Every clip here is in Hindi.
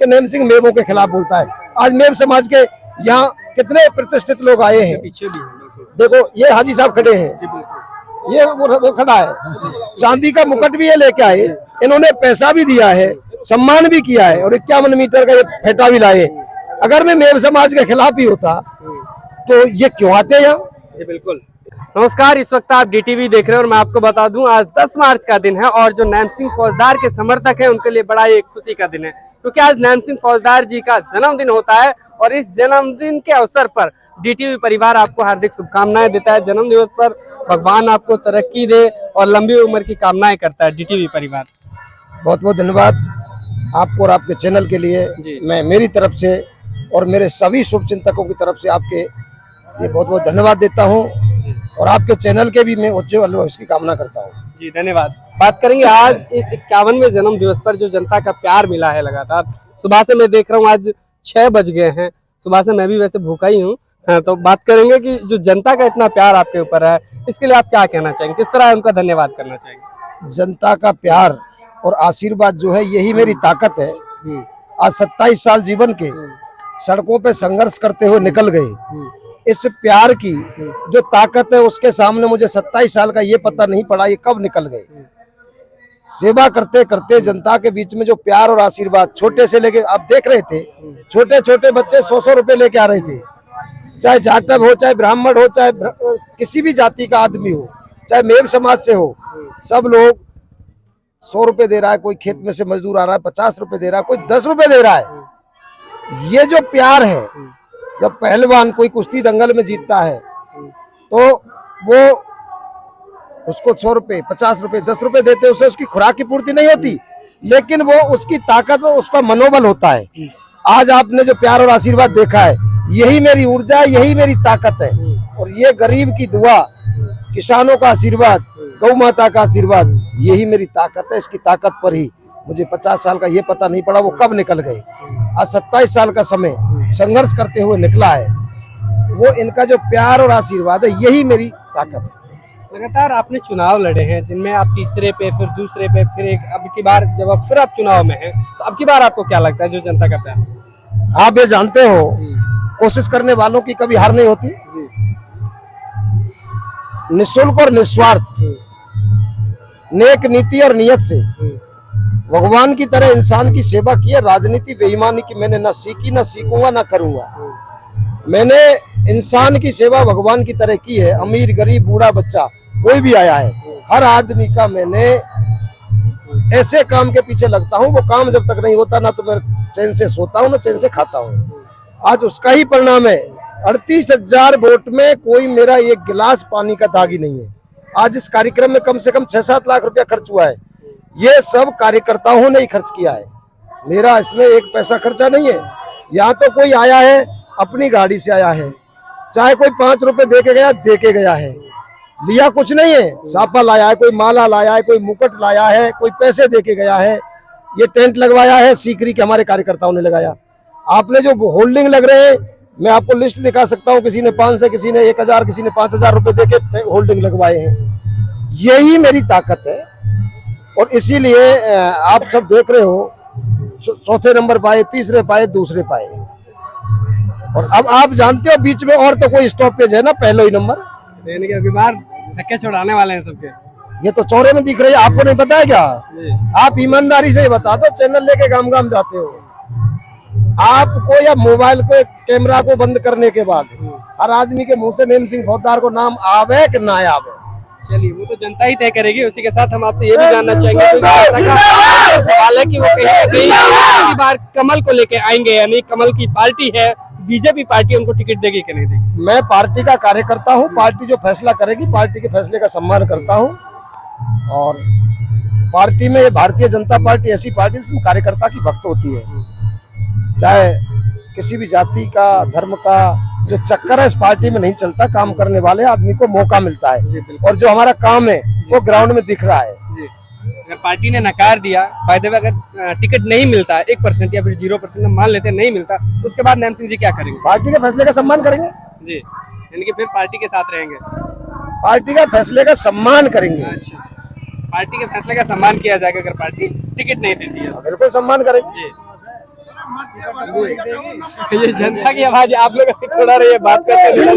कि नैम सिंह मेमों के खिलाफ बोलता है। आज मेम समाज के यहाँ कितने प्रतिष्ठित लोग आए हैं। देखो ये हाजी साहब खड़े हैं, ये वो खड़ा है, चांदी का मुकुट भी ये लेके आए, इन्होंने पैसा भी दिया है, सम्मान भी किया है और 51 मीटर का ये फेटा भी लाए। अगर मैं मेम समाज के खिलाफ ही होता तो ये क्यों आते यहाँ। जी बिल्कुल। नमस्कार, इस वक्त आप डीटीवी देख रहे हैं और मैं आपको बता दूं आज 10 मार्च का दिन है और जो नैम सिंह फौजदार के समर्थक हैं उनके लिए बड़ा एक खुशी का दिन है, क्योंकि आज नैम सिंह फौजदार जी का जन्मदिन होता है और इस जन्मदिन के अवसर पर डीटीवी परिवार आपको हार्दिक शुभकामनाएं देता है। जन्म दिवस पर भगवान आपको तरक्की दे और लंबी उम्र की कामनाएं करता है डीटीवी परिवार। बहुत बहुत धन्यवाद आपको और आपके चैनल के लिए। मैं मेरी तरफ से और मेरे सभी शुभचिंतकों की तरफ से आपके ये बहुत बहुत धन्यवाद देता हूँ और आपके चैनल के भी मैं उज्ज्वल भविष्य की कामना करता हूँ। जी धन्यवाद। बात करेंगे आज इस 51वें जन्म दिवस पर जो जनता का प्यार मिला है लगातार। सुबह से मैं देख रहा हूँ आज 6 बज गए हैं, सुबह से मैं भी वैसे भूखा ही हूँ, तो बात करेंगे कि जो जनता का इतना प्यार आपके ऊपर है इसके लिए आप क्या कहना चाहेंगे, किस तरह उनका धन्यवाद करना चाहेंगे। जनता का प्यार और आशीर्वाद जो है यही मेरी ताकत है। आज 27 साल जीवन के सड़कों पे संघर्ष करते हुए निकल गए। इस प्यार की जो ताकत है उसके सामने मुझे 27 साल का ये पता नहीं पड़ा ये कब निकल गए। सेवा करते करते जनता के बीच में जो प्यार और आशीर्वाद, छोटे से लेके आप देख रहे थे छोटे छोटे बच्चे 100-100 रुपए लेके आ रहे थे, चाहे जाटव हो, चाहे ब्राह्मण हो, चाहे किसी भी जाति का आदमी हो, चाहे मेम समाज से हो, सब लोग 100 रुपए दे रहा है। कोई खेत में से मजदूर आ रहा है 50 रुपए दे रहा है, कोई 10 रुपए दे रहा है। ये जो प्यार है, जब पहलवान कोई कुश्ती दंगल में जीतता है तो वो उसको 100 रुपए 50 रुपए 10 रुपए देते, उसे उसकी खुराक की पूर्ति नहीं होती, लेकिन वो उसकी ताकत और उसका मनोबल होता है। आज आपने जो प्यार और आशीर्वाद देखा है यही मेरी ऊर्जा है, यही मेरी ताकत है। और ये गरीब की दुआ, किसानों का आशीर्वाद, गौ माता का आशीर्वाद, यही मेरी ताकत है। इसकी ताकत पर ही मुझे 50 साल का ये पता नहीं पड़ा वो कब निकल गए। आज 27 साल का समय संघर्ष करते हुए निकला है, वो इनका जो प्यार और आशीर्वाद है यही मेरी ताकत है। लगातार आपने चुनाव लड़े हैं जिनमें आप तीसरे पे, फिर दूसरे पे, फिर एक अब की बार जब आप फिर आप चुनाव में हैं, तो अब की बार आपको क्या लगता है जो जनता का प्यार। आप ये जानते हो कोशिश करने वालों की कभी हार नहीं होती। निःशुल्क और निस्वार्थ, नेक नीति और नियत से भगवान की तरह इंसान की सेवा की है। राजनीति बेईमानी की मैंने ना सीखी, ना सीखूंगा, ना करूंगा। मैंने इंसान की सेवा भगवान की तरह की है। अमीर गरीब बूढ़ा बच्चा कोई भी आया है, हर आदमी का मैंने ऐसे काम के पीछे लगता हूं, वो काम जब तक नहीं होता ना तो मैं चैन से सोता हूं ना चैन से खाता हूं। आज उसका ही परिणाम है। 38,000 वोट में कोई मेरा एक गिलास पानी का दागी नहीं है। आज इस कार्यक्रम में कम से कम 6-7 लाख रुपया खर्च हुआ है। ये सब कार्यकर्ताओं ने ही खर्च किया है, मेरा इसमें एक पैसा खर्चा नहीं है। यहाँ तो कोई आया है अपनी गाड़ी से आया है, चाहे कोई 5 रुपए दे के गया है, लिया कुछ नहीं है। सापा लाया है, कोई माला लाया है, कोई मुकुट लाया है, कोई पैसे दे के गया है। ये टेंट लगवाया है सीकरी के हमारे कार्यकर्ताओं ने लगाया। आपने जो होल्डिंग लग रहे हैं मैं आपको लिस्ट दिखा सकता हूँ, किसी ने 500, किसी ने 1000, किसी ने 5000 रुपए दे के होल्डिंग लगवाए हैं। यही मेरी ताकत है और इसीलिए आप सब देख रहे हो, चौथे नंबर पाए, तीसरे पाए, दूसरे पाए। और अब आप जानते हो बीच में और तो कोई स्टॉपेज है ना, पहले ही नंबर। अगली बार छक्के छुड़ाने वाले हैं सबके। ये तो चौरे में दिख रही है, आपको नहीं पता है क्या? आप ईमानदारी से बता दो, चैनल लेके गांव गांव जाते हो आपको, या मोबाइल के कैमरा को बंद करने के बाद हर आदमी के मुंह से नैम सिंह फौजदार को नाम आवे कि ना आवे। चलिए वो तो जनता ही तय करेगी। उसी के साथ हम आपसे ये भी जानना चाहेंगे तो सवाल है कि वो कहीं बार कमल को लेके आएंगे, यानी कमल की पार्टी है, बीजेपी पार्टी उनको टिकट देगी कि नहीं देगी। मैं पार्टी का कार्यकर्ता हूँ, पार्टी जो फैसला करेगी पार्टी के फैसले का सम्मान करता हूँ। और पार्टी में भारतीय जनता पार्टी ऐसी पार्टी जिसमें कार्यकर्ता की भक्त होती है, चाहे किसी भी जाति का धर्म का जो चक्कर है इस पार्टी में नहीं चलता। काम करने वाले आदमी को मौका मिलता है और जो हमारा काम है वो ग्राउंड में दिख रहा है। अगर पार्टी ने नकार दिया, बाय द वे अगर टिकट नहीं मिलता 1% या फिर 0% मान लेते नहीं मिलता, तो उसके बाद नैम सिंह जी क्या करेंगे? पार्टी के फैसले का सम्मान करेंगे जी, यानी कि फिर पार्टी के साथ रहेंगे। पार्टी का फैसले का सम्मान करेंगे। अच्छा, पार्टी के फैसले का सम्मान किया जाएगा अगर पार्टी टिकट नहीं देती है। बिल्कुल सम्मान करेंगे। ये जनता की आवाज है, आप लोग अभी थोड़ा ये बात करते हैं।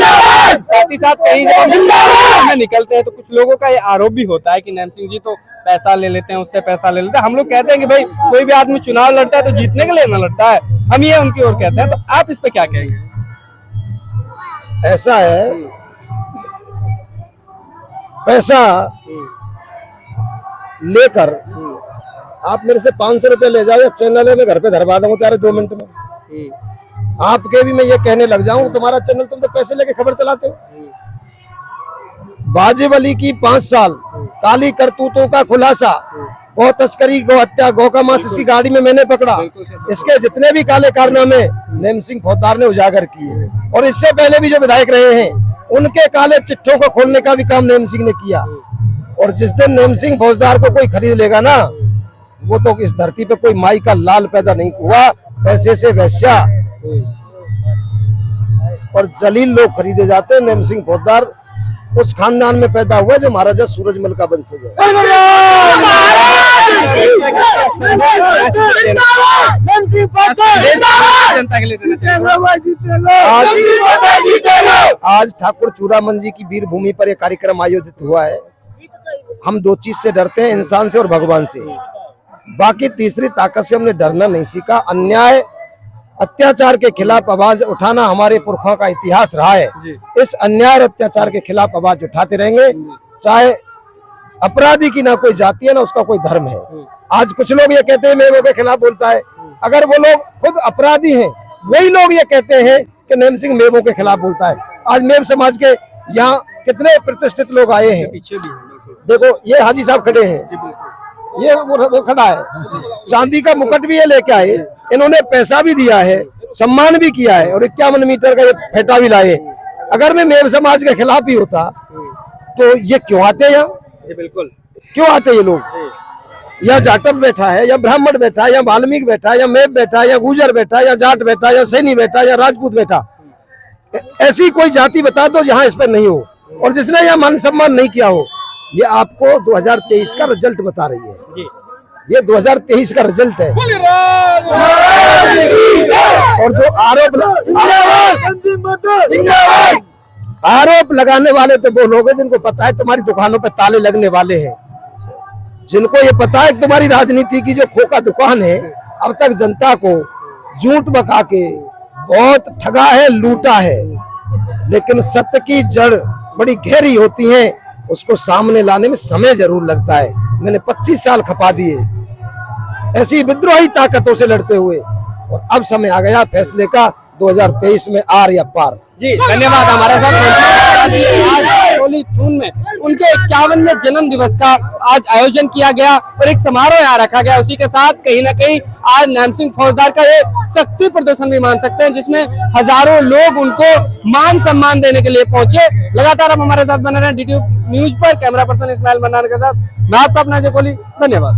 साथ ही साथ कहीं जब हम निकलते हैं तो कुछ लोगों का ये आरोप भी होता है कि नैम सिंह जी तो पैसा ले लेते हैं, उससे पैसा ले लेते हैं। हम लोग कहते हैं कि भाई कोई भी आदमी चुनाव लड़ता है तो जीतने के लिए ना लड़ता है, हम ये उनकी ओर कहते हैं। तो आप इस पे क्या कहेंगे? ऐसा है, पैसा लेकर आप मेरे से 500 रुपए ले जाओ या चैनल है, मैं घर पे धरवा दूंगा तुम्हारे 2 मिनट में। आपके भी मैं ये कहने लग जाऊं तुम्हारा चैनल, तुम तो पैसे लेके खबर चलाते हो। बाजीवली की 5 साल काली करतूतों का खुलासा, गौ तस्करी, गौ हत्या, गौ का मांस इसकी गाड़ी में मैंने पकड़ा। इसके जितने भी काले कारनामे नैम सिंह फौजदार ने उजागर किए, और इससे पहले भी जो विधायक रहे हैं उनके काले चिट्ठों को खोलने का भी काम नैम सिंह ने किया। और जिस दिन नैम सिंह फौजदार को कोई खरीद लेगा ना, वो तो इस धरती पे कोई माई का लाल पैदा नहीं हुआ, पैसे से वैश्या और जलील लोग खरीदे जाते हैं। नैम सिंह फौजदार उस खानदान में पैदा हुआ जो महाराजा सूरजमल का वंशज है। आज ठाकुर चूड़ामन जी की वीर भूमि पर यह कार्यक्रम आयोजित हुआ है। हम 2 चीज से डरते हैं, इंसान से और भगवान से। बाकी तीसरी ताकत से हमने डरना नहीं सीखा। अन्याय अत्याचार के खिलाफ आवाज उठाना हमारे पुरखों का इतिहास रहा है। इस अन्याय और अत्याचार के खिलाफ आवाज उठाते रहेंगे, चाहे अपराधी की ना कोई जाति है ना उसका कोई धर्म है। आज कुछ लोग ये कहते हैं मेमों के खिलाफ बोलता है, अगर वो लोग खुद अपराधी हैं वही लोग ये कहते हैं कि नैम सिंह मेमों के खिलाफ बोलता है। आज मेम समाज के यहाँ कितने प्रतिष्ठित लोग आए हैं, देखो ये हाजी साहब खड़े हैं, ये वो खड़ा है, चांदी का मुकुट भी ये लेके आए, इन्होंने पैसा भी दिया है, सम्मान भी किया है, और 51 मीटर का ये फेटा भी लाए। अगर मैं मेम समाज के खिलाफ ही होता तो ये क्यों आते यहाँ? बिल्कुल क्यों आते ये लोग? या जाटव बैठा है, या ब्राह्मण बैठा है, या वाल्मीकि बैठा है, या मेव बैठा है, या गुजर बैठा है, या जाट बैठा है, या सैनी बैठा है, या राजपूत बैठा, ऐसी कोई जाति बता दो जहां इस पर नहीं हो और जिसने यहाँ मान सम्मान नहीं किया हो। ये आपको 2023 का रिजल्ट बता रही है, ये 2023 का रिजल्ट है। और जो आरोप लगाने वाले तो वो लोग हैं जिनको पता है तुम्हारी दुकानों पे ताले लगने वाले हैं, जिनको ये पता है तुम्हारी राजनीति की जो खोखा दुकान है, अब तक जनता को झूठ बका के बहुत ठगा है, लूटा है। लेकिन सत्य की जड़ बड़ी गहरी होती है, उसको सामने लाने में समय जरूर लगता है। मैंने 25 साल खपा दिए ऐसी विद्रोही ताकतों से लड़ते हुए, और अब समय आ गया फैसले का, 2023 में आर या पार। जी धन्यवाद। हमारे साथ आज थून में उनके 51वें जन्म दिवस का आज आयोजन किया गया और एक समारोह यहाँ रखा गया। उसी के साथ कहीं ना कहीं आज नैम सिंह फौजदार का ये शक्ति प्रदर्शन भी मान सकते हैं, जिसमें हजारों लोग उनको मान सम्मान देने के लिए पहुंचे। लगातार आप हमारे साथ बने रहे DTV न्यूज पर। कैमरा पर्सन इस्माइल मन्नान के साथ मैं आपका अपना जय कोहली। धन्यवाद।